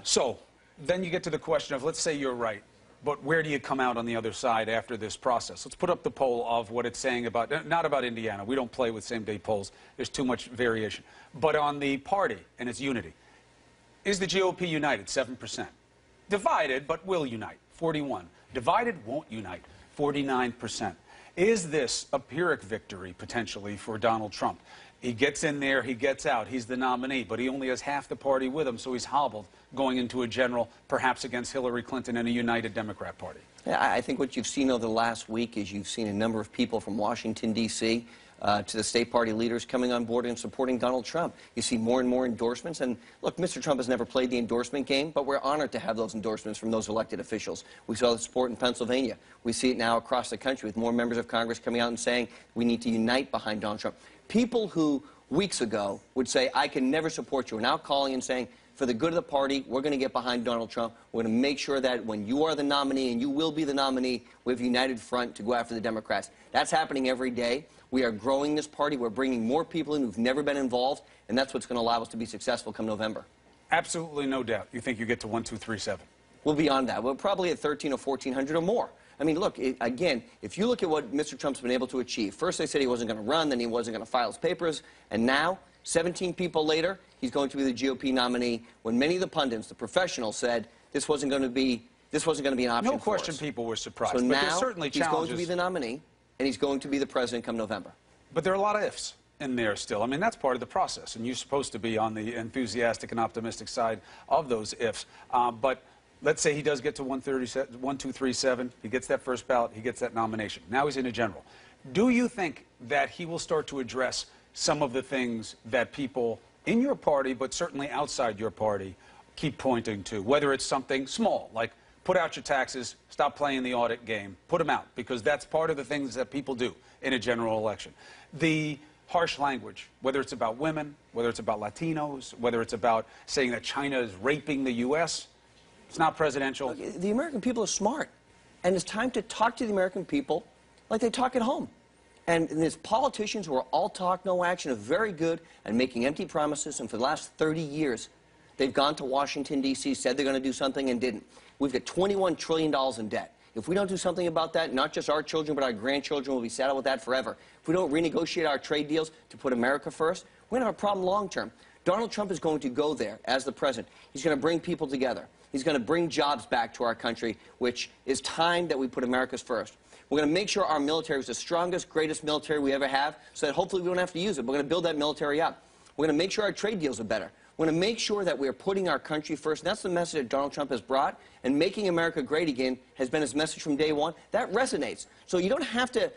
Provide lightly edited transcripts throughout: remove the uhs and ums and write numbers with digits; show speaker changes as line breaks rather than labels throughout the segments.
So then you get to the question of, let's say you're right, but where do you come out on the other side after this process? Let's put up the poll of what it's saying about, not about Indiana. We don't play with same-day polls. There's too much variation. But on the party and its unity. Is the GOP united? 7%. Divided, but will unite? 41. Divided, won't unite? 49%. Is this a Pyrrhic victory, potentially, for Donald Trump? He gets in there, he gets out, he's the nominee, but he only has half the party with him, so he's hobbled going into a general, perhaps against Hillary Clinton and a united Democrat Party.
Yeah, I think what you've seen over the last week is you've seen a number of people from Washington, D.C., to the state party leaders coming on board and supporting Donald Trump. You see more and more endorsements. And look, Mr. Trump has never played the endorsement game, but we're honored to have those endorsements from those elected officials. We saw the support in Pennsylvania. We see it now across the country with more members of Congress coming out and saying we need to unite behind Donald Trump. People who weeks ago would say, I can never support you, are now calling and saying, for the good of the party, we're going to get behind Donald Trump. We're going to make sure that when you are the nominee, and you will be the nominee, we have a united front to go after the Democrats. That's happening every day. We are growing this party. We're bringing more people in who've never been involved, and that's what's going to allow us to be successful come November.
Absolutely no doubt. You think you get to 1, 2, 3, 7?
Well, beyond that. We're probably at 13 or 1,400 or more. I mean, look, again, if you look at what Mr. Trump's been able to achieve, first they said he wasn't going to run, then he wasn't going to file his papers, and now, 17 people later, he's going to be the GOP nominee, when many of the pundits, the professionals, said this wasn't going to be an option.
No question people were surprised.
So
but
now
there's certainly
he's going to be the nominee, and he's going to be the president come November.
But there are a lot of ifs in there still. I mean, that's part of the process, and you're supposed to be on the enthusiastic and optimistic side of those ifs. But let's say he does get to 1, 2, 3, 7. He gets that first ballot. He gets that nomination. Now he's in a general. Do you think that he will start to address some of the things that people in your party, but certainly outside your party, keep pointing to, whether it's something small, like put out your taxes, stop playing the audit game, put them out, because that's part of the things that people do in a general election. The harsh language, whether it's about women, whether it's about Latinos, whether it's about saying that China is raping the U.S., it's not presidential.
Look, the American people are smart, and it's time to talk to the American people like they talk at home. And there's politicians who are all talk, no action, are very good at making empty promises, and for the last 30 years, they've gone to Washington, D.C., said they're going to do something and didn't. We've got $21 trillion in debt. If we don't do something about that, not just our children, but our grandchildren will be saddled with that forever. If we don't renegotiate our trade deals to put America first, we're going to have a problem long term. Donald Trump is going to go there as the president. He's going to bring people together. He's going to bring jobs back to our country, which is time that we put America's first. We're going to make sure our military is the strongest, greatest military we ever have, so that hopefully we don't have to use it. We're going to build that military up. We're going to make sure our trade deals are better. We're going to make sure that we are putting our country first. And that's the message that Donald Trump has brought. And making America great again has been his message from day one. That resonates. So you don't have to,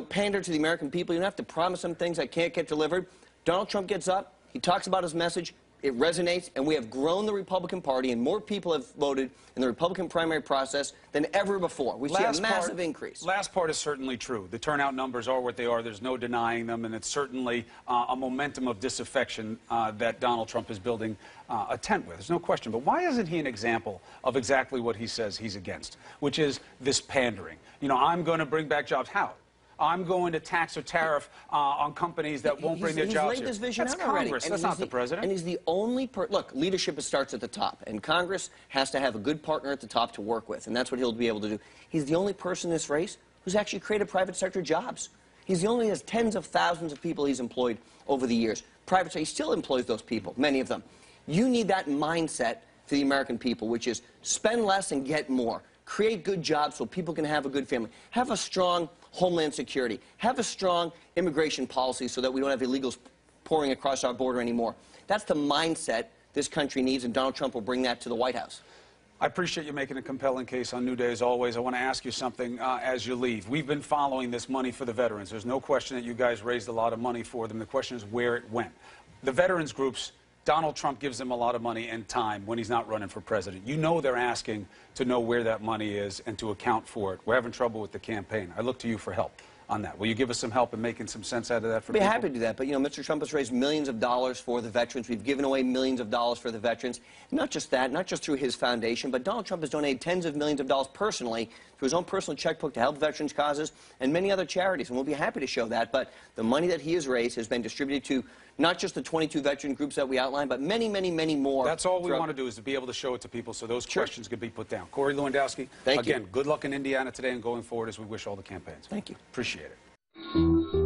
pander to the American people. You don't have to promise them things that can't get delivered. Donald Trump gets up. He talks about his message. It resonates, and we have grown the Republican Party, and more people have voted in the Republican primary process than ever before. We see a massive increase.
Last part is certainly true. The turnout numbers are what they are. There's no denying them, and it's certainly a momentum of disaffection that Donald Trump is building a tent with. There's no question. But why isn't he an example of exactly what he says he's against, which is this pandering? I'm going to bring back jobs. How? I'm going to tax or tariff on companies that won't bring their jobs
here. He's laid this vision
out
already.
Congress. That's not the president.
And he's the only look, leadership starts at the top, and Congress has to have a good partner at the top to work with, and that's what he'll be able to do. He's the only person in this race who's actually created private sector jobs. He's the only has tens of thousands of people he's employed over the years. Private sector, he still employs those people, many of them. You need that mindset for the American people, which is spend less and get more. Create good jobs so people can have a good family. Have a strong homeland security. Have a strong immigration policy so that we don't have illegals pouring across our border anymore. That's the mindset this country needs, and Donald Trump will bring that to the White House.
I appreciate you making a compelling case on New Day, as always. I want to ask you something as you leave. We've been following this money for the veterans. There's no question that you guys raised a lot of money for them. The question is where it went. The veterans groups, Donald Trump gives them a lot of money and time when he's not running for president. You know they're asking to know where that money is and to account for it. We're having trouble with the campaign. I look to you for help. on that. Will you give us some help in making some sense out of that for
I'd be
people?
happy to do that. But, you know, Mr. Trump has raised millions of dollars for the veterans. We've given away millions of dollars for the veterans. Not just that, not just through his foundation, but Donald Trump has donated tens of millions of dollars personally through his own personal checkbook to help veterans causes and many other charities. And we'll be happy to show that. But the money that he has raised has been distributed to not just the 22 veteran groups that we outlined, but many, many, many more.
That's all we want to do, is to be able to show it to people so those questions could be put down. Corey Lewandowski,
Thank you.
again, good luck in Indiana today and going forward as we wish all the campaigns.
Thank you.
Appreciate it.